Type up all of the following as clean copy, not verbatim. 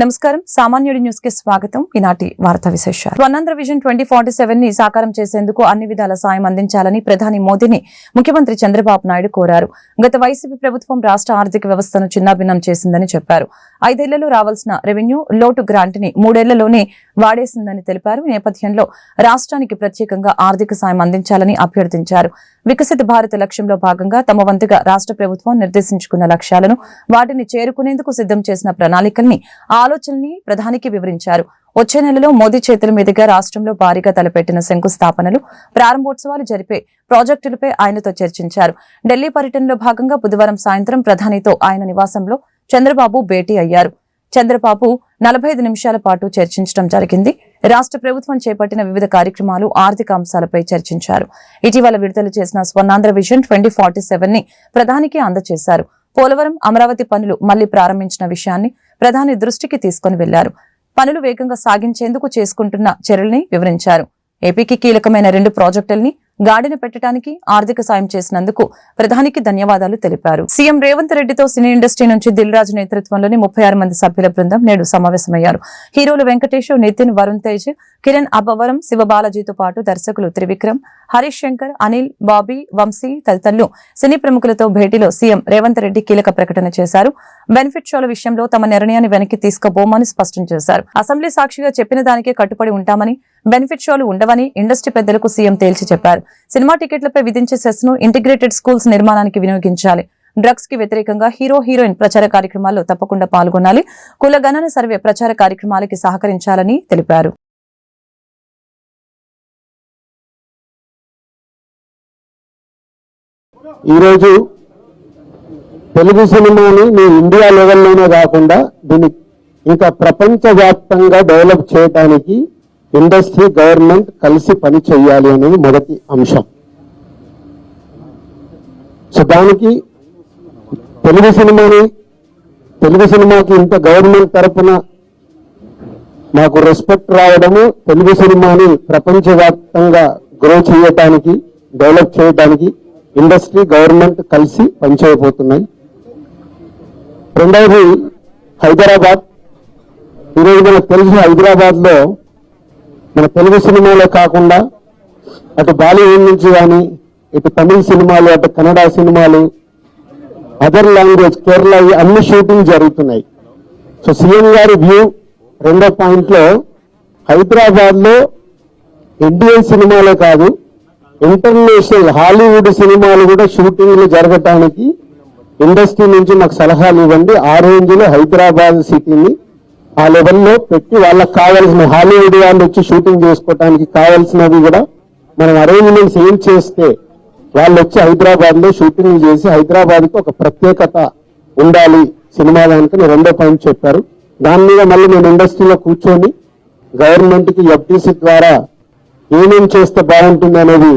నమస్కారం సామాన్యుడి న్యూస్ కి స్వాగతం. ఈనాటి వార్తా విశేషాలు. స్వర్ణాంధ్ర విజన్ 2047 ని సాకారం చేసేందుకు అన్ని విధాల సాయం అందించాలని ప్రధాని మోదీని ముఖ్యమంత్రి చంద్రబాబు నాయుడు కోరారు. గత వైసీపీ ప్రభుత్వం రాష్ట్ర ఆర్థిక వ్యవస్థను చిన్నాభిన్నం చేసిందని చెప్పారు. 5 ఏళ్లలో రావాల్సిన రెవెన్యూ లోటు గ్రాంట్ ని 3 ఏళ్లలోనే వాడేసిందని తెలిపారు. ఈ నేపథ్యంలో రాష్ట్రానికి ప్రత్యేకంగా ఆర్థిక సాయం అందించాలని అభ్యర్థించారు. వికసిత భారత్ లక్ష్యంలో భాగంగా తమ వంతుగా రాష్ట్ర ప్రభుత్వం నిర్దేశించుకున్న లక్ష్యాలను వాటిని చేరుకునేందుకు సిద్ధం చేసిన ప్రణాళికల్ని ఆలోచనల్ని ప్రధానికి వివరించారు. వచ్చే నెలలో మోదీ చేతుల మీదుగా రాష్ట్రంలో భారీగా తలపెట్టిన శంకుస్థాపనలు, ప్రారంభోత్సవాలు జరిపే ప్రాజెక్టులపై ఆయనతో చర్చించారు. ఢిల్లీ పర్యటనలో భాగంగా బుధవారం సాయంత్రం ప్రధానితో ఆయన నివాసంలో చంద్రబాబు భేటీ అయ్యారు. చంద్రబాబు 45 నిమిషాల పాటు చర్చించడం జరిగింది. రాష్ట్ర ప్రభుత్వం చేపట్టిన వివిధ కార్యక్రమాలు, ఆర్థిక అంశాలపై చర్చించారు. ఇటీవల విడుదల చేసిన స్వర్ణాంధ్ర విజన్ 2047 ని ప్రధానికి అందజేశారు. పోలవరం, అమరావతి పనులు మళ్లీ ప్రారంభించిన విషయాన్ని ప్రధాని దృష్టికి తీసుకుని వెళ్లారు. పనులు వేగంగా సాగించేందుకు చేసుకుంటున్న చర్యల్ని వివరించారు. ఏపీకి కీలకమైన 2 ప్రాజెక్టుల్ని గాడిన పెట్టడానికి ఆర్థిక సాయం చేసినందుకు ప్రధానికి ధన్యవాదాలు తెలిపారు. సీఎం రేవంత్ రెడ్డితో సినీ ఇండస్ట్రీ నుంచి దిల్ రాజు నేతృత్వంలోని 36 మంది సభ్యుల బృందం నేడు సమావేశమయ్యారు. హీరోలు వెంకటేష్, నితిన్, వరుణ్ తేజ్, కిరణ్ అబ్బవరం, శివబాలాజీతో పాటు దర్శకులు త్రివిక్రమ్, హరీష్ శంకర్, అనిల్, బాబీ, వంశీ తదితరులు సినీ ప్రముఖులతో భేటీలో సీఎం రేవంత్ రెడ్డి కీలక ప్రకటన చేశారు. బెనిఫిట్ షోల విషయంలో తమ నిర్ణయాన్ని వెనక్కి తీసుకోబోమని స్పష్టం చేశారు. అసెంబ్లీ సాక్షిగా చెప్పిన దానికే కట్టుబడి ఉంటామని, బెనిఫిట్ షోలు ఉండవని ఇండస్ట్రీ పెద్దలకు సీఎం తేల్చి చెప్పారు. సినిమా టికెట్లపై విధించే సెస్ ను ఇంటిగ్రేటెడ్ స్కూల్స్ నిర్మాణానికి వినియోగించాలి. డ్రగ్స్ కి వ్యతిరేకంగా హీరో, హీరోయిన్ ప్రచార కార్యక్రమాల్లో తప్పకుండా పాల్గొనాలి. కుల గణన సర్వే ప్రచార కార్యక్రమాలకి సహకరించాలని తెలిపారు. ఈరోజు తెలుగు సినిమాని మీ ఇండియా లెవెల్లోనే కాకుండా దీన్ని ఇంకా ప్రపంచవ్యాప్తంగా డెవలప్ చేయడానికి ఇండస్ట్రీ, గవర్నమెంట్ కలిసి పని చేయాలి అనేది మొదటి అంశం. సో దానికి తెలుగు సినిమాకి ఇంత గవర్నమెంట్ తరఫున మాకు రెస్పెక్ట్ రావడము, తెలుగు సినిమాని ప్రపంచవ్యాప్తంగా గ్రో చేయడానికి, డెవలప్ చేయడానికి ఇండస్ట్రీ, గవర్నమెంట్ కలిసి పనిచేయబోతున్నాయి. రెండవది హైదరాబాద్. ఈరోజు మనకు తెలుసు హైదరాబాద్ లో మన తెలుగు సినిమాలో కాకుండా అటు బాలీవుడ్ నుంచి కానీ, ఇటు తమిళ సినిమాలు, అటు కన్నడ సినిమాలు, అదర్ లాంగ్వేజ్, కేరళ, అన్ని షూటింగ్ జరుగుతున్నాయి. సో సీఎం గారి వ్యూ రెండో పాయింట్ లో హైదరాబాద్ లో ఇండియన్ సినిమాలే కాదు, ఇంటర్నేషనల్ హాలీవుడ్ సినిమాలు కూడా షూటింగ్లు జరగటానికి ఇండస్ట్రీ నుంచి మాకు సలహాలు ఇవ్వండి. ఆ రేంజ్ లో హైదరాబాద్ సిటీని ఆ లెవెల్లో పెట్టి వాళ్ళకి కావాల్సిన హాలీవుడ్ వాళ్ళు వచ్చి షూటింగ్ చేసుకోవడానికి కావాల్సినవి కూడా మనం అరేంజ్మెంట్స్ ఏం చేస్తే వాళ్ళు వచ్చి హైదరాబాద్ లో షూటింగ్ చేసి హైదరాబాద్ కి ఒక ప్రత్యేకత ఉండాలి సినిమా దానికి రెండో పాయింట్ చెప్పారు. దాని మీద మళ్ళీ నేను ఇండస్ట్రీలో కూర్చొని గవర్నమెంట్ కి ఎఫ్టీసీ ద్వారా ఏమేం చేస్తే బాగుంటుంది అనేది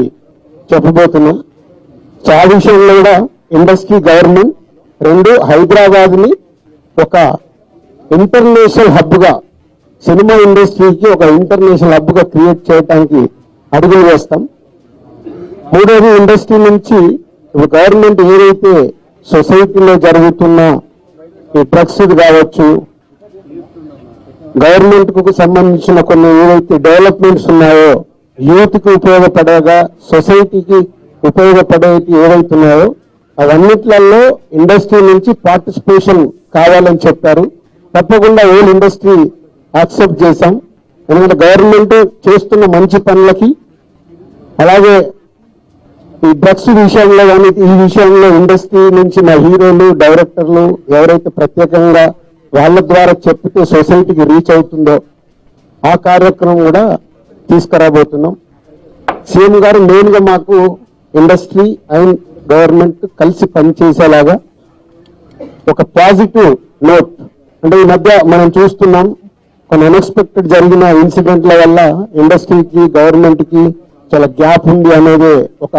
చెప్పబోతున్నాం. సో ఆ విషయంలో కూడా ఇండస్ట్రీ, గవర్నమెంట్ రెండు హైదరాబాద్ ని ఒక ఇంటర్నేషనల్ హబ్ గా, సినిమా ఇండస్ట్రీకి ఒక ఇంటర్నేషనల్ హబ్ గా క్రియేట్ చేయడానికి అడుగులు వేస్తాం. మూడోది ఇండస్ట్రీ నుంచి గవర్నమెంట్ ఏదైతే సొసైటీలో జరుగుతున్న ఈ డ్రగ్స్ కావచ్చు, గవర్నమెంట్ కు సంబంధించిన కొన్ని ఏవైతే డెవలప్మెంట్స్ ఉన్నాయో, యూత్ కి ఉపయోగపడేగా, సొసైటీకి ఉపయోగపడేవి ఏవైతే ఉన్నాయో అవన్నిట్లలో ఇండస్ట్రీ నుంచి పార్టిసిపేషన్ కావాలని చెప్పారు. తప్పకుండా ఓల్ ఇండస్ట్రీ యాక్సెప్ట్ చేశాం. ఎందుకంటే గవర్నమెంట్ చేస్తున్న మంచి పనులకి, అలాగే ఈ డ్రగ్స్ విషయంలో కానీ ఈ విషయంలో ఇండస్ట్రీ నుంచి మా హీరోలు, డైరెక్టర్లు ఎవరైతే ప్రత్యేకంగా వాళ్ళ ద్వారా చెప్తే సొసైటీకి రీచ్ అవుతుందో ఆ కార్యక్రమం కూడా తీసుకురాబోతున్నాం. సీఎం గారు మెయిన్ గా మాకు ఇండస్ట్రీ అండ్ గవర్నమెంట్ కలిసి పనిచేసేలాగా ఒక పాజిటివ్ నోట్, అంటే ఈ మధ్య మనం చూస్తున్నాం కొన్ని అన్ఎక్స్పెక్టెడ్ జరిగిన ఇన్సిడెంట్ల వల్ల ఇండస్ట్రీకి, గవర్నమెంట్ కి చాలా గ్యాప్ ఉంది అనేది ఒక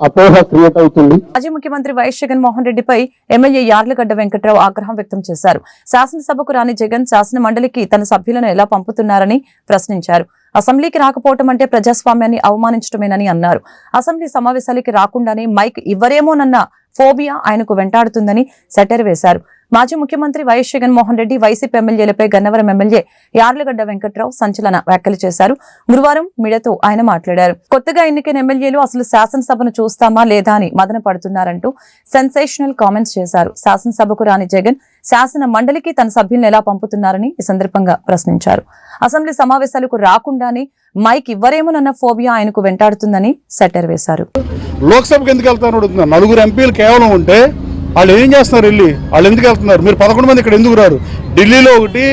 అపోహ క్రియేట్ అవుతుంది. మాజీ ముఖ్యమంత్రి వైఎస్ జగన్మోహన్ రెడ్డిపై ఎమ్మెల్యే యార్లగడ్డ వెంకట్రావు ఆగ్రహం వ్యక్తం చేశారు. శాసనసభకు రాని జగన్ శాసన మండలికి తన సభ్యులను ఎలా పంపుతున్నారని ప్రశ్నించారు. అసెంబ్లీకి రాకపోవటం అంటే ప్రజాస్వామ్యాన్ని అవమానించడమేనని అన్నారు. అసెంబ్లీ సమావేశాలకి రాకుండానే మైక్ ఇవ్వరేమోనన్న ఫోబియా ఆయనకు వెంటాడుతుందని సెటైర్ వేశారు. మాజీ ముఖ్యమంత్రి వైఎస్ జగన్మోహన్ రెడ్డి వైసీపీ ఎమ్మెల్యేలపై గన్నవరం ఎమ్మెల్యే యార్లగడ్డ వెంకట్రావు సంచలన వ్యాఖ్యలు చేశారు. గురువారం మీడియాతో ఆయన మాట్లాడారు. కొత్తగా ఎన్నికైన ఎమ్మెల్యేలు అసలు శాసనసభను చూస్తామా లేదా అని మదన పడుతున్నారంటూ సెన్సేషనల్ కామెంట్స్ చేశారు. శాసనసభకు రాని జగన్ శాసన మండలికి తన సభ్యులను ఎలా పంపుతున్నారని ఈ సందర్భంగా ప్రశ్నించారు. అసెంబ్లీ సమావేశాలకు రాకుండానే మైక్ ఇవ్వరేమోనన్న ఫోబియా ఆయనకు వెంటాడుతుందని సెటర్ వేశారు. లోక్సభకు ఎందుకు వెళ్తారు అడుగుతున్నారు. 4 ఎంపీలు కేవలం ఉంటే వాళ్ళు ఏం చేస్తున్నారు, వాళ్ళు ఎందుకు వెళ్తున్నారు? మీరు 11 మంది ఇక్కడ ఎందుకు రారు? ఢిల్లీలో ఒకటి,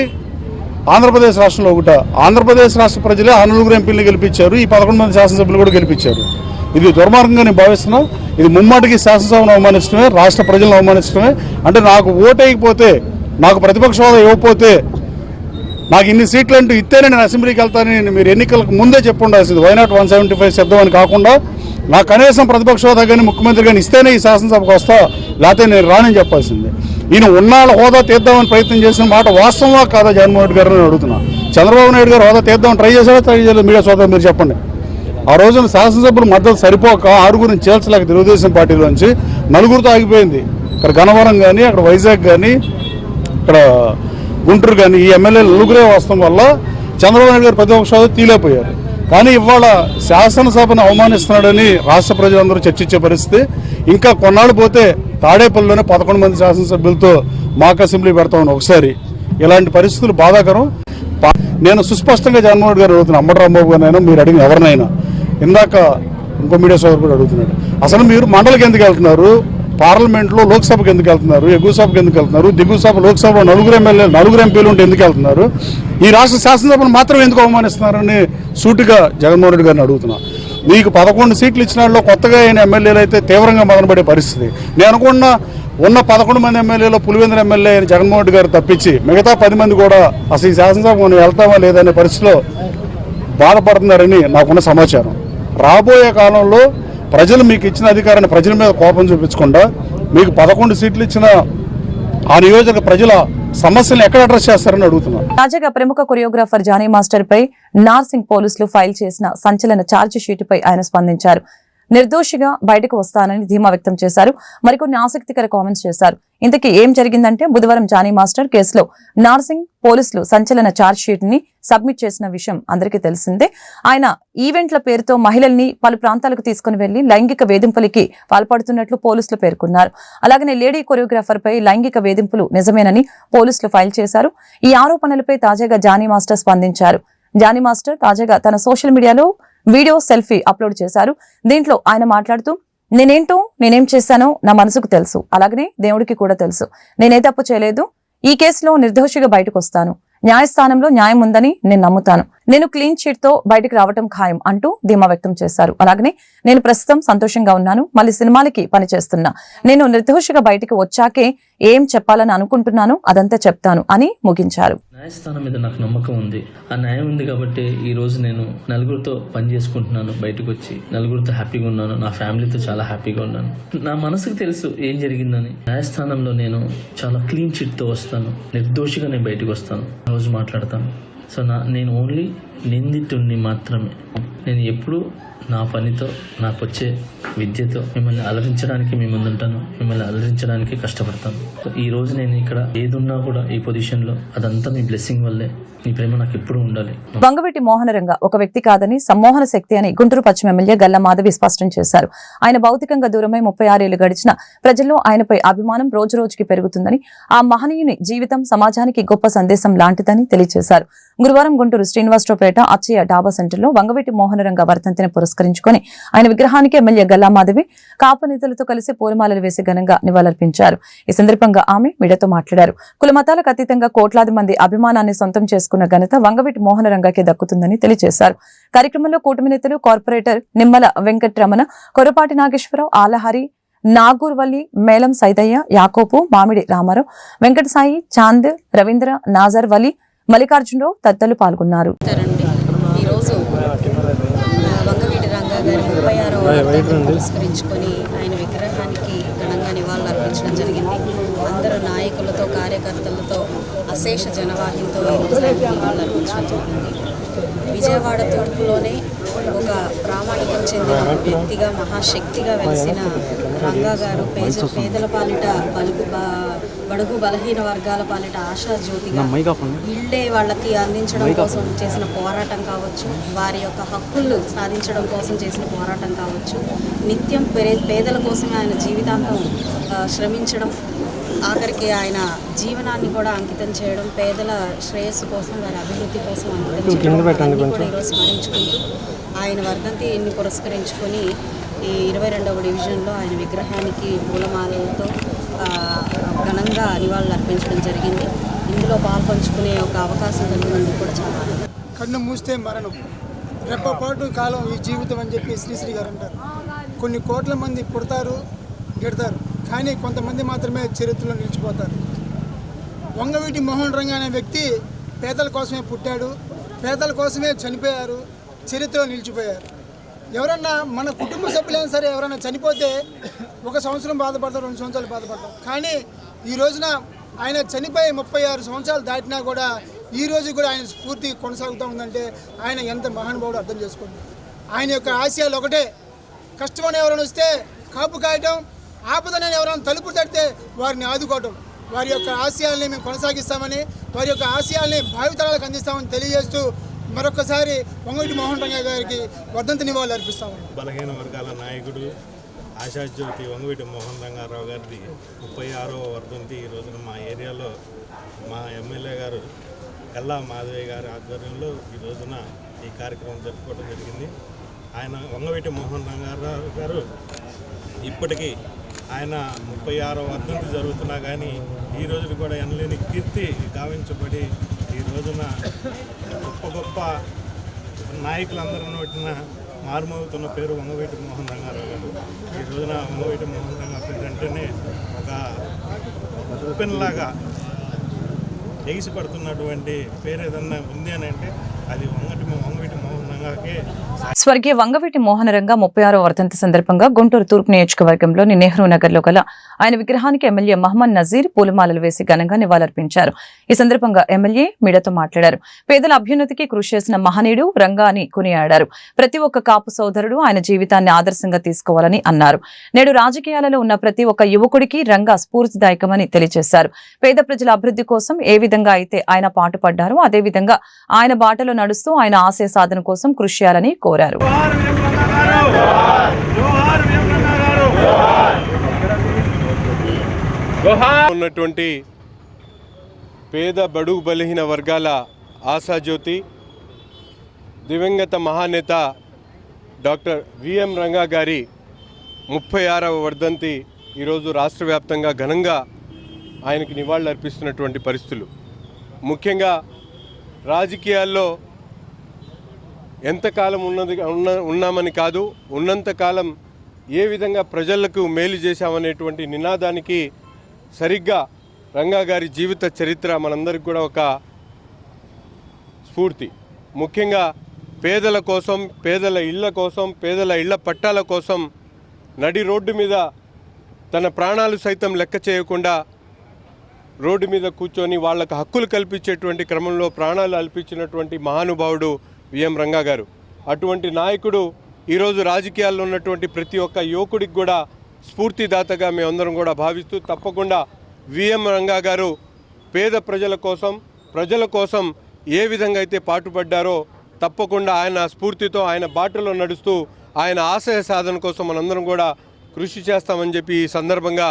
ఆంధ్రప్రదేశ్ రాష్ట్రంలో ఒకట. ఆంధ్రప్రదేశ్ రాష్ట్ర ప్రజలే 9 ఎంపీలను గెలిపించారు, ఈ 11 మంది శాసనసభ్యులు కూడా గెలిపించారు. ఇది దుర్మార్గంగా నేను భావిస్తున్నాను. ఇది ముమ్మాటికి శాసనసభను అవమానించడమే, రాష్ట్ర ప్రజలను అవమానించడమే. అంటే నాకు ఓటేయకపోతే, నాకు ప్రతిపక్ష హోదా ఇవ్వకపోతే, నాకు ఇన్ని సీట్లు అంటూ ఇస్తేనే నేను అసెంబ్లీకి వెళ్తానని మీరు ఎన్నికలకు ముందే చెప్పి ఉండాల్సింది. వైనాట్ 175 శబ్దం కాకుండా నాకు కనీసం ప్రతిపక్ష హోదా కానీ ముఖ్యమంత్రి కానీ ఇస్తేనే ఈ శాసనసభకు వస్తా, లేకపోతే నేను రానని చెప్పాల్సిందే. ఈయన ఉన్నాళ్ళ హోదా తీద్దామని ప్రయత్నం చేసిన మాట వాస్తవమా కాదా జగన్మోహన్ రెడ్డి గారు అడుగుతున్నా. చంద్రబాబు నాయుడు గారు హోదా తీద్దామని ట్రై చేశారా, ట్రై చేయలేదు? మీడియా సోదరులు మీరు చెప్పండి. ఆ రోజున శాసనసభ్యులు మద్దతు సరిపోక 6 చేర్చలేక తెలుగుదేశం పార్టీలోంచి 4 ఆగిపోయింది. ఇక్కడ గన్నవరం కానీ, అక్కడ వైజాగ్ కానీ, ఇక్కడ గుంటూరు కానీ ఈ ఎమ్మెల్యేలు 4 వస్తాం వల్ల చంద్రబాబు నాయుడు గారు ప్రతిపక్ష హోదా తీలేకపోయారు. కానీ ఇవాళ శాసనసభను అవమానిస్తున్నాడని రాష్ట్ర ప్రజలందరూ చర్చించే పరిస్థితి. ఇంకా కొన్నాళ్ళు పోతే తాడేపల్లిలోనే 11 మంది శాసనసభ్యులతో మాక్ అసెంబ్లీ పెడతామని ఒకసారి. ఇలాంటి పరిస్థితులు బాధాకరం. నేను సుస్పష్టంగా జగన్మోహన్ రెడ్డి గారు అడుగుతున్నాను, అంబటి రాంబాబు గారినైనా మీరు అడిగిన ఎవరినైనా. ఇందాక ఇంకో మీడియా సోదరు కూడా అడుగుతున్నాడు, అసలు మీరు మండలికి ఎందుకు వెళ్తున్నారు? పార్లమెంట్లో లోక్సభకు ఎందుకు వెళ్తున్నారు? ఎగువ సభకు ఎందుకు వెళ్తున్నారు? దిగువ సభ లోక్సభలో 4 ఎంపీలు ఉంటే ఎందుకు వెళ్తున్నారు? ఈ రాష్ట్ర శాసనసభను మాత్రం ఎందుకు అవమానిస్తున్నారని సూటిగా జగన్మోహన్ రెడ్డి గారిని అడుగుతున్నా. మీకు 11 సీట్లు ఇచ్చిన వాళ్ళు కొత్తగా అయిన ఎమ్మెల్యేలు అయితే తీవ్రంగా మదనపడే పరిస్థితి. నేను అనుకున్న ఉన్న 11 మంది ఎమ్మెల్యేలో పులివెందుల ఎమ్మెల్యే అయిన జగన్మోహన్ రెడ్డి గారు తప్పించి మిగతా 10 మంది కూడా అసలు ఈ శాసనసభ మనం వెళ్తామా లేదనే పరిస్థితిలో బాధపడుతున్నారని నాకున్న సమాచారం. రాబోయే కాలంలో ప్రజలు మీకు ఇచ్చిన అధికారాన్ని ప్రజల మీద కోపం చూపించకుండా మీకు 11 సీట్లు ఇచ్చిన ఆ నియోజక ప్రజల సమస్యలను ఎక్కడ అడ్రస్ చేస్తారని అడుగుతున్నారు. తాజాగా ప్రముఖ కొరియోగ్రాఫర్ జానీ మాస్టర్ పై నార్సింగ్ పోలీసులు ఫైల్ చేసిన సంచలన ఛార్జ్ షీట్ పై ఆయన స్పందించారు. నిర్దోషిగా బయటకు వస్తానని ధీమా వ్యక్తం చేశారు. మరికొన్ని ఆసక్తికర కామెంట్స్ చేశారు. ఇంతకీ ఏం జరిగిందంటే, బుధవారం జానీ మాస్టర్ కేసులో నార్సింగ్ పోలీసులు సంచలన ఛార్జ్ షీట్ ని సబ్మిట్ చేసిన విషయం అందరికీ తెలిసిందే. ఆయన ఈవెంట్ల పేరుతో మహిళల్ని పలు ప్రాంతాలకు తీసుకుని వెళ్లి లైంగిక వేధింపులకి పాల్పడుతున్నట్లు పోలీసులు పేర్కొన్నారు. అలాగనే లేడీ కొరియోగ్రాఫర్ పై లైంగిక వేధింపులు నిజమేనని పోలీసులు ఫైల్ చేశారు. ఈ ఆరోపణలపై తాజాగా జానీ మాస్టర్ స్పందించారు. జానీ మాస్టర్ తాజాగా తన సోషల్ మీడియాలో వీడియో సెల్ఫీ అప్లోడ్ చేశారు. దీంట్లో ఆయన మాట్లాడుతూ, నేనేం చేశానో నా మనసుకు తెలుసు, అలాగనే దేవుడికి కూడా తెలుసు. నేనే తప్పు చేయలేదు. ఈ కేసులో నిర్దోషిగా బయటకు వస్తాను. న్యాయస్థానంలో న్యాయం ఉందని నేను నమ్ముతాను. నేను క్లీన్ చిట్ తో బయటకు రావటం ఖాయం అంటూ ధీమా వ్యక్తం చేశారు. అలాగనే నేను ప్రస్తుతం సంతోషంగా ఉన్నాను, మళ్ళీ సినిమాలకి పనిచేస్తున్నా. నేను నిర్దోషిగా బయటకు వచ్చాకే ఏం చెప్పాలని అనుకుంటున్నాను అదంతా చెప్తాను అని ముగించారు. న్యాయస్థానం మీద నాకు నమ్మకం ఉంది. ఆ న్యాయం ఉంది కాబట్టి ఈ రోజు నేను నలుగురితో పని చేసుకుంటున్నాను. బయటకు వచ్చి నలుగురితో హ్యాపీగా ఉన్నాను. నా ఫ్యామిలీతో చాలా హ్యాపీగా ఉన్నాను. నా మనసుకు తెలుసు ఏం జరిగిందని. న్యాయస్థానంలో నేను చాలా క్లీన్ చిట్ తో వస్తాను. నిర్దోషిగా నేను బయటకు వస్తాను. రోజు మాట్లాడతాను. సో నేను ఓన్లీ నిందితుడిని మాత్రమే. నేను ఎప్పుడు నా పనితో, నాకు వచ్చే విద్యతో మిమ్మల్ని అలరించడానికి మీ ముందుంటాను. మిమ్మల్ని అలరించడానికి కష్టపడతాను. ఈ రోజు నేను ఇక్కడ ఏదున్నా కూడా ఈ పొజిషన్లో అదంతా మీ బ్లెస్సింగ్ వల్లే. మీ ప్రేమ నాకు ఎప్పుడు ఉండాలి. వంగవీటి మోహనరంగ ఒక వ్యక్తి కాదని, సమ్మోహన శక్తి అని గుంటూరు పశ్చిమ ఎమ్మెల్యే గల్లా మాధవి స్పష్టం చేశారు. ఆయన భౌతికంగా దూరమై 36 ఏళ్లు గడిచిన ప్రజల్లో ఆయనపై అభిమానం రోజు రోజుకి పెరుగుతుందని, ఆ మహనీయుని జీవితం సమాజానికి గొప్ప సందేశం లాంటిదని తెలియజేశారు. గురువారం గుంటూరు శ్రీనివాసరావుపేట అచ్చయ్య డాబా సెంటర్లో వంగవీటి మోహనరంగ వర్ధంతిని పురస్కరించుకుని ఆయన విగ్రహానికి ఎమ్మెల్యే గల్లా మాధవి కాపు నేతలతో కలిసి పూలమాలలు వేసి ఘనంగా నివాళులర్పించారు. ఈ సందర్భంగా ఆమె మీడియాతో మాట్లాడారు. కుల మతాలకు అతీతంగా కోట్లాది మంది అభిమానాన్ని సొంతం చేసుకున్న ఘనత వంగవీటి మోహనరంగకే దక్కుతుందని తెలియజేశారు. కార్యక్రమంలో కూటమి నేతలు కార్పొరేటర్ నిమ్మల వెంకటరమణ, కొరపాటి నాగేశ్వరరావు, ఆలహరి, నాగూర్వల్లి, మేలం సైదయ్య, యాకోపు, మామిడి రామారావు, వెంకటసాయి, చాంద్, రవీంద్ర, నాజర్ వలి, మల్లికార్జునరావు తదితరులు పాల్గొన్నారు. ఈరోజు వంగవీటి రంగా గారి 36వ వర్ధంతిని పురస్కరించుకొని ఆయన విగ్రహానికి ఘనంగా నివాళులు అర్పించడం జరిగింది. అందరూ నాయకులతో, కార్యకర్తలతో, అశేష జనవాహినితో నివాళులు అర్పించడం జరిగింది. విజయవాడ తూర్పులోనే ఒక ప్రామాణికం చెందిన వ్యక్తిగా, మహాశక్తిగా వెలిసిన రంగా గారు పేదల పాలిట బడుగు బలహీన వర్గాల పాలిట ఆశా జ్యోతిగా ఇళ్ళే వాళ్ళకి అందించడం కోసం చేసిన పోరాటం కావచ్చు, వారి యొక్క హక్కులు సాధించడం కోసం చేసిన పోరాటం కావచ్చు, నిత్యం పేదల కోసమే ఆయన జీవితాంతం శ్రమించడం, ఆఖరికి ఆయన జీవనాన్ని కూడా అంకితం చేయడం, పేదల శ్రేయస్సు కోసం, వారి అభివృద్ధి కోసం అంకితం చేయడం కూడా ఈరోజు స్మరించుకుంటూ ఆయన వర్ధంతిని పురస్కరించుకొని ఈ 22వ డివిజన్లో ఆయన విగ్రహానికి పూలమాలలతో ఘనంగా నివాళులు అర్పించడం జరిగింది. ఇందులో పాల్పంచుకునే ఒక అవకాశం కలిగినందుకు కూడా చాలా కన్ను మూస్తే మరణం, రెప్పపాటు కాలం ఈ జీవితం అని చెప్పి శ్రీశ్రీ గారు అంటారు. కొన్ని కోట్ల మంది పుడతారు, గెడతారు, కానీ కొంతమంది మాత్రమే చరిత్రలో నిలిచిపోతారు. వంగవీటి మోహన్ రంగా అనే వ్యక్తి పేదల కోసమే పుట్టాడు, పేదల కోసమే చనిపోయారు, చరిత్రలో నిలిచిపోయారు. ఎవరన్నా మన కుటుంబ సభ్యులైనా సరే ఎవరైనా చనిపోతే 1 సంవత్సరం బాధపడతారు, 2 సంవత్సరాలు బాధపడతారు. కానీ ఈ రోజున ఆయన చనిపోయి 36 సంవత్సరాలు దాటినా కూడా ఈ రోజు కూడా ఆయన స్ఫూర్తి కొనసాగుతూ ఉందంటే ఆయన ఎంత మహానుభావుడు అర్థం చేసుకోండి. ఆయన యొక్క ఆశయాలు ఒకటే, కష్టమని ఎవరైనా వస్తే కాపు కాయటం, ఆపదనని ఎవరైనా తలుపు తడితే వారిని ఆదుకోవటం. వారి యొక్క ఆశయాల్ని మేము కొనసాగిస్తామని, వారి యొక్క ఆశయాల్ని భావితరాలకు అందిస్తామని తెలియజేస్తూ మరొకసారి వంగవీటి మోహన్ రంగా గారికి వర్ధంతి నివాళులు అర్పిస్తాము. బలహీన వర్గాల నాయకుడు ఆశాజ్యోతి వంగవీటి మోహన్ రంగారావు గారిది 36వ వర్ధంతి ఈ రోజున మా ఏరియాలో మా ఎమ్మెల్యే గారు గల్లా మాధవయ్య గారి ఆధ్వర్యంలో ఈ రోజున ఈ కార్యక్రమం జరుపుకోవడం జరిగింది. ఆయన వంగవీటి మోహన్ రంగారావు గారు ఇప్పటికీ ఆయన 36వ వర్ధంతి జరుగుతున్నా కానీ ఈ రోజున కూడా ఎనలేని కీర్తి గావించబడి ఈ రోజున గొప్ప నాయకులందరూ నోటిన మారుమోగుతున్న పేరు వంగవీటి మోహన్ రంగారావు గారు. ఈ రోజున వంగవీటి మోహన్ రంగా పేరు అంటేనే ఒక ఉప్పెన్లాగా ఎగిసిపడుతున్నటువంటి పేరు ఏదన్నా ఉంది అని అంటే అది వంగవీటి మోహన్ రంగాకే. స్వర్గీయ వంగవీటి మోహన రంగా 36వ వర్ధంతి సందర్భంగా గుంటూరు తూర్పు నియోజకవర్గంలోని నెహ్రూ నగర్ లో గల ఆయన విగ్రహానికి ఎమ్మెల్యే మహమ్మద్ నజీర్ పూలమాలలు వేసి ఘనంగా నివాళులర్పించారు. ఈ సందర్భంగా ఎమ్మెల్యే మీడియాతో మాట్లాడారు. పేదల అభ్యున్నతికి కృషి చేసిన మహనీయుడు రంగా అని కొనియాడారు. ప్రతి ఒక్క కాపు సోదరుడు ఆయన జీవితాన్ని ఆదర్శంగా తీసుకోవాలని అన్నారు. నేడు రాజకీయాలలో ఉన్న ప్రతి ఒక్క యువకుడికి రంగా స్ఫూర్తిదాయకమని తెలియజేశారు. పేద ప్రజల అభివృద్ధి కోసం ఏ విధంగా అయితే ఆయన పాటుపడ్డారో అదే విధంగా ఆయన బాటలో నడుస్తూ ఆయన ఆశయ సాధన కోసం కృషి చేయాలని కోరారు. ఉన్నటువంటి పేద బడుగు బలహీన వర్గాల ఆశాజ్యోతి దివంగత మహానేత డాక్టర్ విఎం రంగా గారి 36వ వర్ధంతి ఈరోజు రాష్ట్ర వ్యాప్తంగా ఘనంగా ఆయనకి నివాళులు అర్పిస్తున్నటువంటి పరిస్థితులు. ముఖ్యంగా రాజకీయాల్లో ఎంతకాలం ఉన్నామని కాదు, ఉన్నంతకాలం ఏ విధంగా ప్రజలకు మేలు చేశామనేటువంటి నినాదానికి సరిగ్గా రంగా గారి జీవిత చరిత్ర మనందరికి కూడా ఒక స్ఫూర్తి. ముఖ్యంగా పేదల కోసం, పేదల ఇళ్ల కోసం, పేదల ఇళ్ల పట్టాల కోసం నడి రోడ్డు మీద తన ప్రాణాలు సైతం లెక్క చేయకుండా రోడ్డు మీద కూర్చొని వాళ్ళకు హక్కులు కల్పించేటువంటి క్రమంలో ప్రాణాలు అల్పించినటువంటి మహానుభావుడు విఎం రంగా గారు. అటువంటి నాయకుడు ఈరోజు రాజకీయాల్లో ఉన్నటువంటి ప్రతి ఒక్క యువకుడికి కూడా స్ఫూర్తిదాతగా మేమందరం కూడా భావిస్తూ తప్పకుండా విఎం రంగా గారు పేద ప్రజల కోసం ఏ విధంగా అయితే పాటుపడ్డారో తప్పకుండా ఆయన స్ఫూర్తితో ఆయన బాటలో నడుస్తూ ఆయన ఆశయ సాధన కోసం మనందరం కూడా కృషి చేస్తామని చెప్పి ఈ సందర్భంగా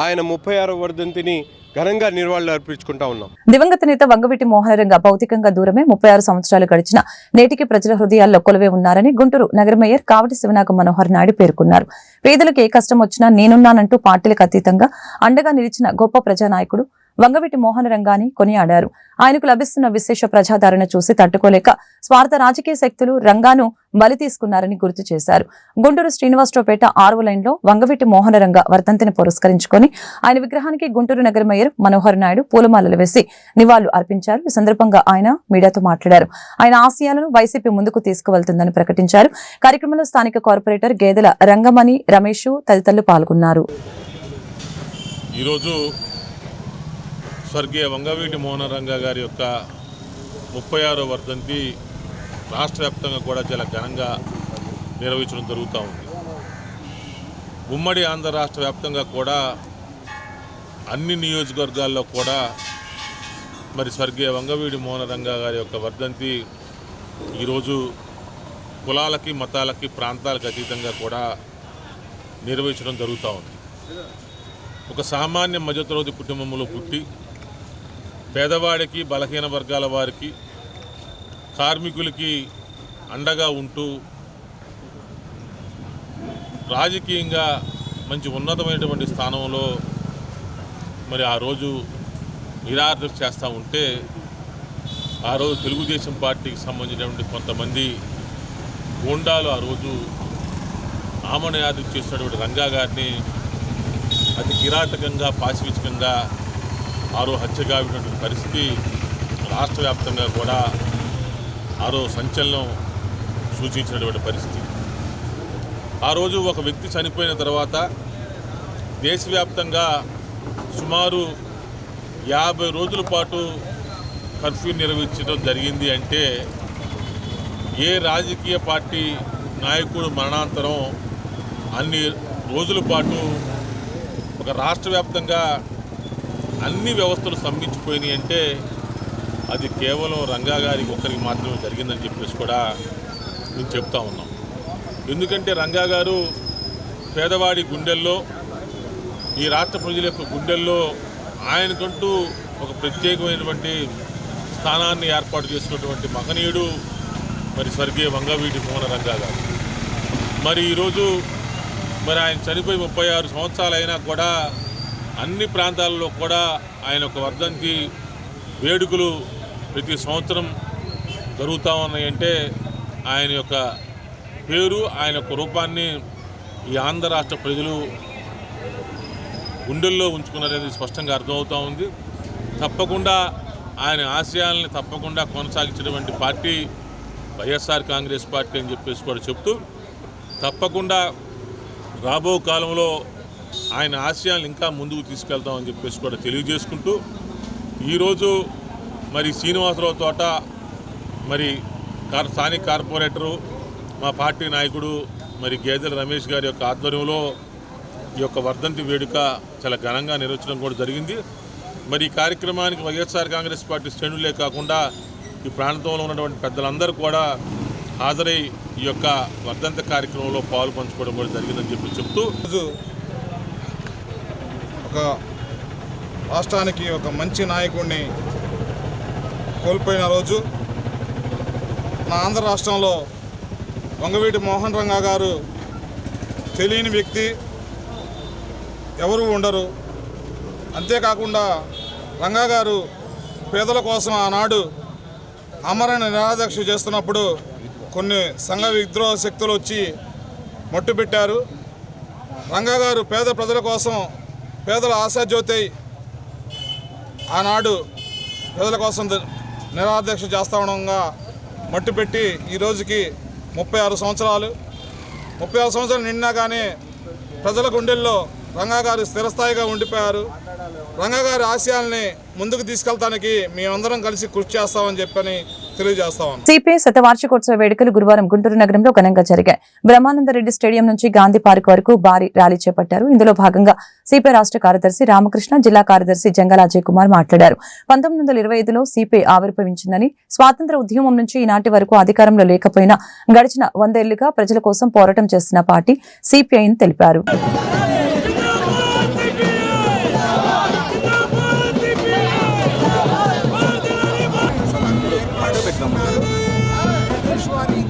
ఆయన 36వ వర్ధంతిని ఘనంగా నివాళులు అర్పించుకుంటా ఉన్నాం. దివంగత నేత వంగవీటి మోహన రంగా భౌతికంగా దూరమే 36 సంవత్సరాలు గడిచిన నేటికి ప్రజల హృదయాల్లో కొలువే ఉన్నారని గుంటూరు నగర మేయర్ కావటి శివనాగ మనోహర్ నాయుడు పేర్కొన్నారు. పేదలకు ఏ కష్టం వచ్చినా నేనున్నానంటూ పార్టీలకు అతీతంగా అండగా నిలిచిన గొప్ప ప్రజానాయకుడు వంగవీటి మోహన రంగాని కొనియాడారు. ఆయనకు లభిస్తున్న విశేష ప్రజాదరణ చూసి తట్టుకోలేక స్వార్థ రాజకీయ శక్తులు రంగాను బలి తీసుకున్నారని గుర్తు చేశారు. గుంటూరు శ్రీనివాసరావుపేట 6వ లైన్లో వంగవీటి మోహన రంగా వర్ధంతిని పురస్కరించుకొని ఆయన విగ్రహానికి గుంటూరు నగర మేయర్ మనోహర్ నాయుడు పూలమాలలు వేసి నివాళులు అర్పించారు. ఈ సందర్భంగా ఆయన మీడియాతో మాట్లాడారు. ఆయన ఆశయాలను వైసీపీ ముందుకు తీసుకువెళ్తుందని ప్రకటించారు. కార్యక్రమంలో స్థానిక కార్పొరేటర్ గేదెల రంగమణి రమేష్ తదితరులు పాల్గొన్నారు. ఈరోజు స్వర్గీయ వంగవీటి మోహన రంగా గారి యొక్క 36వ వర్ధంతి రాష్ట్ర వ్యాప్తంగా కూడా చాలా ఘనంగా నిర్వహించడం జరుగుతూ ఉంది. ఉమ్మడి ఆంధ్ర రాష్ట్ర వ్యాప్తంగా కూడా అన్ని నియోజకవర్గాల్లో కూడా మరి స్వర్గీయ వంగవీటి మోహనరంగా గారి యొక్క వర్ధంతి ఈరోజు కులాలకి మతాలకి ప్రాంతాలకు అతీతంగా కూడా నిర్వహించడం జరుగుతూ ఉంది. ఒక సామాన్య మధ్యతరగతి కుటుంబంలో పుట్టి పేదవాడికి బలహీన వర్గాల వారికి కార్మికులకి అండగా ఉంటూ రాజకీయంగా మంచి ఉన్నతమైనటువంటి స్థానంలో మరి ఆ రోజు నిరాదరణ చేస్తూ ఉంటే ఆ రోజు తెలుగుదేశం పార్టీకి సంబంధించినటువంటి కొంతమంది గూండాలు ఆ రోజు ఆమనయాదం చేసినటువంటి రంగా గారిని అతి కిరాతకంగా పాశవికంగా ఆ రోజు హత్యగావినటువంటి పరిస్థితి రాష్ట్ర వ్యాప్తంగా కూడా ఆ రోజు సంచలనం సూచించినటువంటి పరిస్థితి. ఆ రోజు ఒక వ్యక్తి చనిపోయిన తర్వాత దేశవ్యాప్తంగా సుమారు 50 రోజుల పాటు కర్ఫ్యూ నిర్వహించడం జరిగింది అంటే ఏ రాజకీయ పార్టీ నాయకుడు మరణాంతరం అన్ని రోజుల పాటు ఒక రాష్ట్ర వ్యాప్తంగా అన్ని వ్యవస్థలు స్తంభించిపోయినాయి అంటే అది కేవలం రంగా గారికి ఒక్కరికి మాత్రమే జరిగిందని చెప్పేసి కూడా మేము చెప్తా ఉన్నాం. ఎందుకంటే రంగా గారు పేదవాడి గుండెల్లో ఈ రాష్ట్ర ప్రజల యొక్క గుండెల్లో ఆయనకంటూ ఒక ప్రత్యేకమైనటువంటి స్థానాన్ని ఏర్పాటు చేసినటువంటి మహనీయుడు మరి స్వర్గీయ వంగవీటి మోహనరంగా గారు. మరి ఈరోజు మరి ఆయన చనిపోయి 36 సంవత్సరాలు అయినా కూడా అన్ని ప్రాంతాల్లో కూడా ఆయన ఒక వర్ధంతి వేడుకలు ప్రతి సంవత్సరం జరుగుతూ ఉన్నాయంటే ఆయన యొక్క పేరు ఆయన యొక్క రూపాన్ని ఈ ఆంధ్ర రాష్ట్ర ప్రజలు గుండెల్లో ఉంచుకున్నారనేది స్పష్టంగా అర్థమవుతూ ఉంది. తప్పకుండా ఆయన ఆశయాలని తప్పకుండా కొనసాగించినటువంటి పార్టీ వైఎస్ఆర్ కాంగ్రెస్ పార్టీ అని చెప్పేసి కూడా చెప్తూ తప్పకుండా రాబో కాలంలో ఆయన ఆశయాలను ఇంకా ముందుకు తీసుకెళ్తామని చెప్పేసి కూడా తెలియజేసుకుంటూ ఈరోజు మరి శ్రీనివాసరావు తోట మరి స్థానిక కార్పొరేటరు మా పార్టీ నాయకుడు మరి గేదెల రమేష్ గారి యొక్క ఆధ్వర్యంలో ఈ యొక్క వర్ధంతి వేడుక చాలా ఘనంగా నిర్వహించడం కూడా జరిగింది. మరి ఈ కార్యక్రమానికి వైఎస్ఆర్ కాంగ్రెస్ పార్టీ శ్రేణులే కాకుండా ఈ ప్రాంతంలో ఉన్నటువంటి పెద్దలందరూ కూడా హాజరై ఈ యొక్క వర్ధంతి కార్యక్రమంలో పాలు పంచుకోవడం కూడా జరిగిందని చెప్పి చెప్తూ ఒక రాష్ట్రానికి ఒక మంచి నాయకుడిని కోల్పోయిన రోజు నా ఆంధ్ర రాష్ట్రంలో వంగవీటి మోహనరంగా గారు తెలియని వ్యక్తి ఎవరు ఉండరు. అంతేకాకుండా రంగా గారు పేదల కోసం ఆనాడు ఆమరణ నిరాదీక్ష చేస్తున్నప్పుడు కొన్ని సంఘ విద్రోహ శక్తులు వచ్చి మట్టుపెట్టారు. రంగా గారు పేద ప్రజల కోసం పేదల ఆశాజ్యోతి ఆనాడు పేదల కోసం నిరాదీక్ష చేస్తా ఉండగా మట్టుపెట్టి ఈ రోజుకి 36 సంవత్సరాలు నిండినా కానీ ప్రజల గుండెల్లో రంగా గారు స్థిరస్థాయిగా ఉండిపోయారు. రంగా గారి ఆశయాల్ని ముందుకు తీసుకెళ్తానికి మేమందరం కలిసి కృషి చేస్తామని చెప్పని తెలియజేస్తామని. సిపిఐ శతవార్షికోత్సవ వేడుకలు గురువారం గుంటూరు నగరంలో ఘనంగా జరిగాయి. బ్రహ్మానందరెడ్డి స్టేడియం నుంచి గాంధీ పార్క్ వరకు భారీ ర్యాలీ చేపట్టారు. ఇందులో భాగంగా సిపిఐ రాష్ట్ర కార్యదర్శి రామకృష్ణ, జిల్లా కార్యదర్శి జంగల అజయ్ కుమార్ మాట్లాడారు. 1925లో సిపిఐ ఆవిర్భవించిందని, స్వాతంత్ర ఉద్యమం నుంచి ఈనాటి వరకు అధికారంలో లేకపోయినా గడిచిన 100 ఏళ్లుగా ప్రజల కోసం పోరాటం చేస్తున్న పార్టీ సిపిఐ అని తెలిపారు.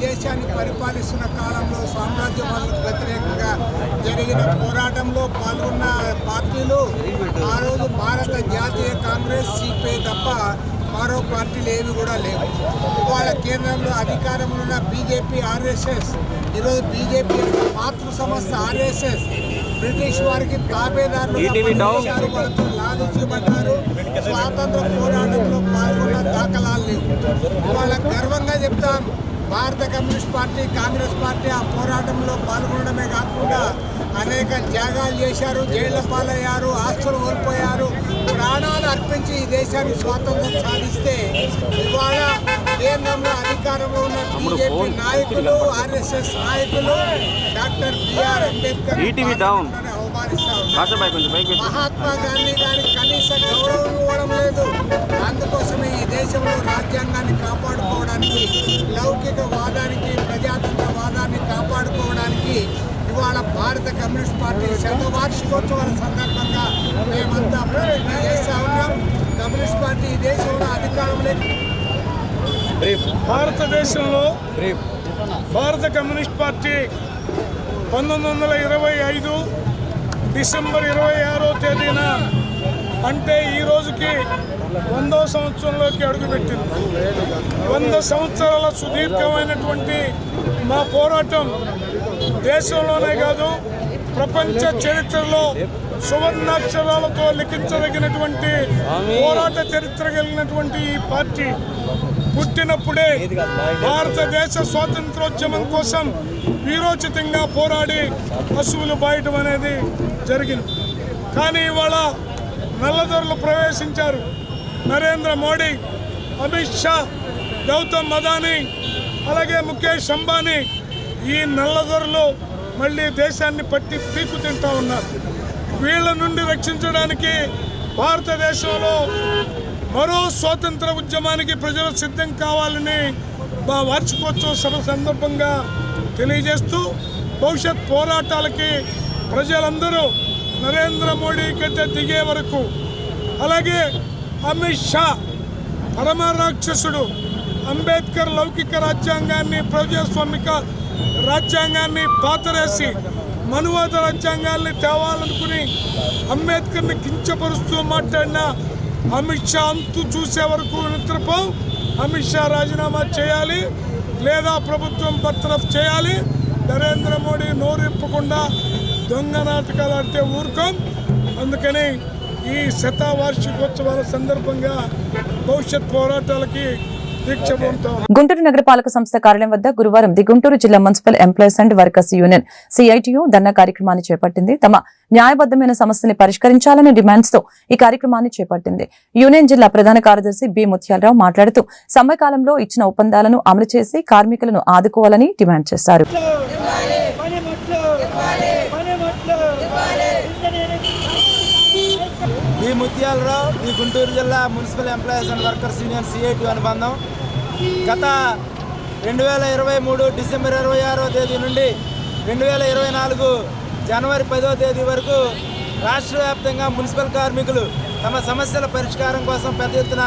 దేశాన్ని పరిపాలిస్తున్న కాలంలో సామ్రాజ్యవాదులకు వ్యతిరేకంగా జరిగిన పోరాటంలో పాల్గొన్న పార్టీలు ఆ రోజు భారత జాతీయ కాంగ్రెస్, సిపిఐ తప్ప మరో పార్టీలు ఏవి కూడా లేవు. ఇవాళ కేంద్రంలో అధికారంలో ఉన్న బీజేపీ, ఆర్ఎస్ఎస్, ఈరోజు బీజేపీ యొక్క మాతృ సంస్థ ఆర్ఎస్ఎస్ బ్రిటిష్ వారికి తాబేదారులు వాళ్ళతో లాలించబడ్డారు. స్వాతంత్ర పోరాటంలో పాల్గొన్న దాఖలాలు లేవు. ఇవాళ గర్వంగా చెప్తాం, భారత కమ్యూనిస్ట్ పార్టీ, కాంగ్రెస్ పార్టీ ఆ పోరాటంలో పాల్గొనడమే కాకుండా అనేక త్యాగాలు చేశారు, జైళ్ల పాలయ్యారు, ఆస్తులు కోల్పోయారు, ప్రాణాలు అర్పించి ఈ దేశానికి స్వాతంత్రం సాధిస్తే ఇవాళ కేంద్రంలో అధికారంలో ఉన్న బీజేపీ నాయకులు, ఆర్ఎస్ఎస్ నాయకులు డాక్టర్ బిఆర్ అంబేద్కర్ అవమానిస్తా ఉన్నారు. మహాత్మా గాంధీ గారికి కనీస గౌరవం ఇవ్వడం లేదు. అందుకోసమే ఈ దేశంలో రాజ్యాంగాన్ని కాపాడుకోవడానికి, లౌకిక వాదానికి, ప్రజాతంత్ర వాదాన్ని కాపాడుకోవడానికి ఇవాళ భారత కమ్యూనిస్ట్ పార్టీ శతవార్షికోత్సవాల సందర్భంగా మేమంతా ప్రతిజ్ఞ చేస్తా ఉన్నాం. కమ్యూనిస్ట్ పార్టీ ఈ దేశంలో అధికారంలో భారతదేశంలో భారత కమ్యూనిస్ట్ పార్టీ 1925 డిసెంబర్ 26వ తేదీన అంటే ఈ రోజుకి 100వ సంవత్సరంలోకి అడుగుపెట్టింది. 100 సంవత్సరాల సుదీర్ఘమైనటువంటి మా పోరాటం దేశంలోనే కాదు ప్రపంచ చరిత్రలో సువర్ణాక్షరాలతో లిఖించదగినటువంటి పోరాట చరిత్ర కలిగినటువంటి ఈ పార్టీ పుట్టినప్పుడే భారతదేశ స్వాతంత్రోద్యమం కోసం వీరోచితంగా పోరాడి పశువులు బాయటం అనేది జరిగింది. కానీ ఇవాళ నల్లదొరలు ప్రవేశించారు. నరేంద్ర మోడీ, అమిత్ షా, గౌతమ్ అదానీ, అలాగే ముఖేష్ అంబానీ ఈ నల్లదొరలు మళ్ళీ దేశాన్ని పట్టి పీకు తింటా ఉన్నారు. వీళ్ళ నుండి రక్షించడానికి భారతదేశంలో మరో స్వాతంత్ర ఉద్యమానికి ప్రజలు సిద్ధం కావాలని మా వార్షికోత్సవ సభ సందర్భంగా తెలియజేస్తూ భవిష్యత్ పోరాటాలకి ప్రజలందరూ నరేంద్ర మోడీ గద్దె దిగే వరకు, అలాగే అమిత్ షా పరమ రాక్షసుడు అంబేద్కర్ లౌకిక రాజ్యాంగాన్ని, ప్రజాస్వామిక రాజ్యాంగాన్ని పాతరేసి మనువాద రాజ్యాంగాన్ని తేవాలనుకుని అంబేద్కర్ని కించపరుస్తూ మాట్లాడిన అమిత్ షా అంతు చూసే వరకు నిద్రపో. అమిత్ షా రాజీనామా చేయాలి లేదా ప్రభుత్వం బర్తరఫ్ చేయాలి. నరేంద్ర మోడీ నోరిప్పకుండా దొంగ నాటకాలు ఆడితే ఊరుకోం. అందుకని ఈ శతవార్షికోత్సవాల సందర్భంగా భవిష్యత్ పోరాటాలకి దీక్ష పొందుతాం. గుంటూరు నగరపాలక సంస్థ కార్యాలయం వద్ద గురువారం ది గుంటూరు జిల్లా municipal employees and workers union CITU dharna కార్యక్రమాన్ని చేపట్టింది. తమ న్యాయబద్దమైన సమస్యల్ని పరిష్కరించాలనే డిమాండ్స్ తో ఈ కార్యక్రమాన్ని చేపట్టింది. యూనియన్ జిల్లా ప్రధాన కార్యదర్శి బి ముత్యాలరావు మాట్లాడుతూ సమ్మె కాలంలో ఇచ్చిన ఒప్పందాలను అమలు చేసి కార్మికులను ఆదుకోవాలని డిమాండ్ చేశారు. బి ముత్యాలరావు, ఈ గుంటూరు జిల్లా municipal employees and workers union CITU అనుబంధం. గత 2023 డిసెంబర్ 26వ తేదీ నుండి 2024 జనవరి 10వ తేదీ వరకు రాష్ట్ర వ్యాప్తంగా మున్సిపల్ కార్మికులు తమ సమస్యల పరిష్కారం కోసం పెద్ద ఎత్తున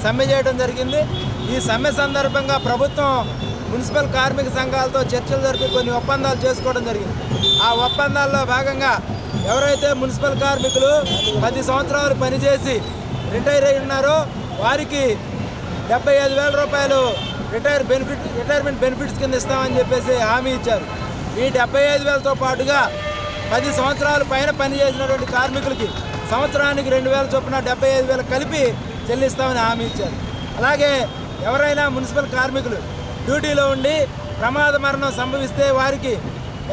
సమ్మె చేయడం జరిగింది. ఈ సమ్మె సందర్భంగా ప్రభుత్వం మున్సిపల్ కార్మిక సంఘాలతో చర్చలు జరిపి కొన్ని ఒప్పందాలు చేసుకోవడం జరిగింది. ఆ ఒప్పందాల్లో భాగంగా ఎవరైతే మున్సిపల్ కార్మికులు 10 సంవత్సరాలు పనిచేసి రిటైర్ అయి ఉన్నారో వారికి 75,000 రూపాయలు రిటైర్మెంట్ బెనిఫిట్స్ కింద ఇస్తామని చెప్పేసి హామీ ఇచ్చారు. ఈ 75,000తో పాటుగా 10 సంవత్సరాల పైన పనిచేసినటువంటి కార్మికులకి సంవత్సరానికి 2,000 చొప్పున 75,000 కలిపి చెల్లిస్తామని హామీ ఇచ్చారు. అలాగే ఎవరైనా మున్సిపల్ కార్మికులు డ్యూటీలో ఉండి ప్రమాద మరణం సంభవిస్తే వారికి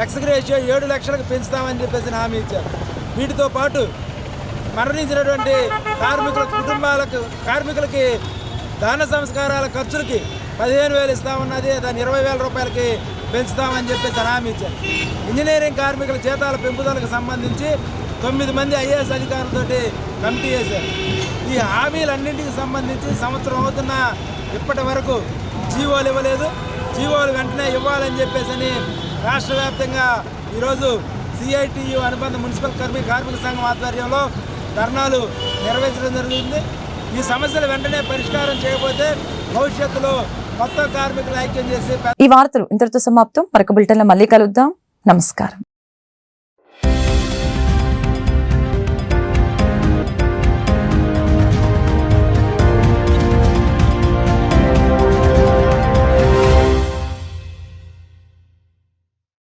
ఎక్స్గ్రేషియో 7 లక్షలకు పెంచుతామని చెప్పేసి హామీ ఇచ్చారు. వీటితో పాటు మరణించినటువంటి కార్మికులకి దాన సంస్కారాల ఖర్చులకి 15,000 ఇస్తామన్నది, దాన్ని 20,000 రూపాయలకి పెంచుతామని చెప్పేసి హామీ ఇచ్చారు. ఇంజనీరింగ్ కార్మికుల జీతాల పెంపుదలకు సంబంధించి 9 మంది ఐఏఎస్ అధికారులతోటి కమిటీ వేశారు. ఈ హామీలన్నింటికి సంబంధించి సంవత్సరం అవుతున్న ఇప్పటి వరకు జీవోలు ఇవ్వలేదు. జీవోలు వెంటనే ఇవ్వాలని చెప్పేసి రాష్ట్ర వ్యాప్తంగా ఈరోజు సిఐటియు అనుబంధ మున్సిపల్ కార్మిక సంఘం ఆధ్వర్యంలో ధర్నాలు నిర్వహించడం జరుగుతుంది. ఈ సమస్యలు వెంటనే పరిష్కారం చేయకపోతే భవిష్యత్తులో మొత్తం కార్మికులు ఐక్యం చేసి ఈ వార్తలు ఇంతటితో సమాప్తం. మరొక బులెటిన్లో మళ్ళీ కలుద్దాం. నమస్కారం.